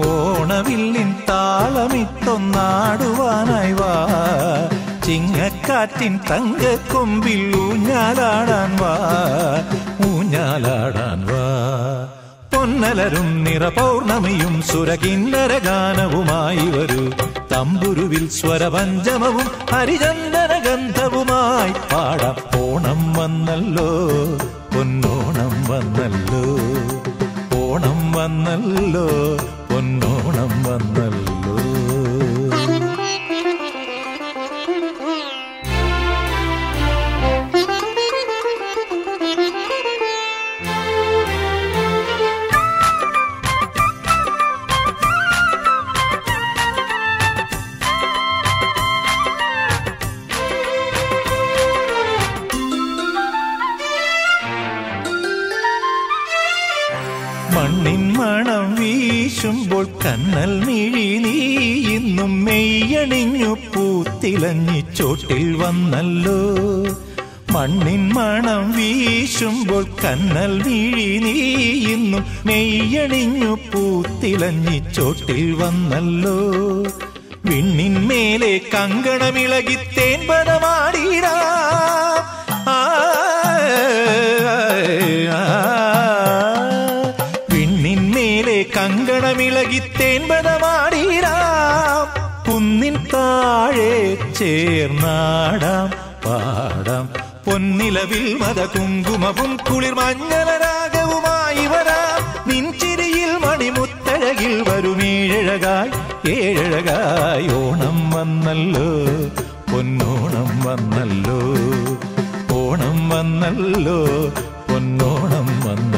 ഓണവില്ലിൻ താളമിട്ടൊന്നാടുവാനായി വാ, ചിങ്ങക്കാറ്റിൻ തങ്കക്കൊമ്പിൽ ഊഞ്ഞാലാടാൻ വാ, ഊഞ്ഞാലാടാൻ വാ. പൊന്നലരും നിറപൗർണമിയും സുരകിന്നര ഗാനവുമായി വരൂ, തമ്പുരുവിൽ സ്വരപഞ്ചമവും ഹരിചന്ദന ഗന്ധവുമായി പാടാം. ഓണം വന്നല്ലോ, പൊന്നോണം വന്നല്ലോ, ഓണം വന്നല്ലോ, പൊന്നോണം വന്നല്ലോ. മണ്ണിൻ മണം വീശുമ്പോൾ കണ്ണൽ മിഴി നീ ഇന്നും മെയ്യണിഞ്ഞു പൂത്തിലഞ്ഞി ചോട്ടിൽ വന്നല്ലോ. മണ്ണിൻ മണം വീശുമ്പോൾ കണ്ണൽ മിഴി നീ ഇന്നും മെയ്യണിഞ്ഞു പൂത്തിലഞ്ഞി ചോട്ടിൽ വന്നല്ലോ. വിണ്ണിന്മേലെ കങ്കണമിളകി തേൻപദമാടിടാ, കങ്കണമിളകി തേൻപദമാടിടാം. കുന്നിൻ താഴെ ചേർന്നാടാം പാടാം. പൊന്നിലവിൽ മത കുങ്കുമവും കുളിർ മഞ്ഞളരാഗവുമായി വരാം. നിൻചിരിയിൽ മണിമുത്തഴകിൽ വരുമേഴഴകായി ഏഴഴകായി. ഓണം വന്നല്ലോ, പൊന്നോണം വന്നല്ലോ, ഓണം വന്നല്ലോ, പൊന്നോണം വന്നല്ലോ.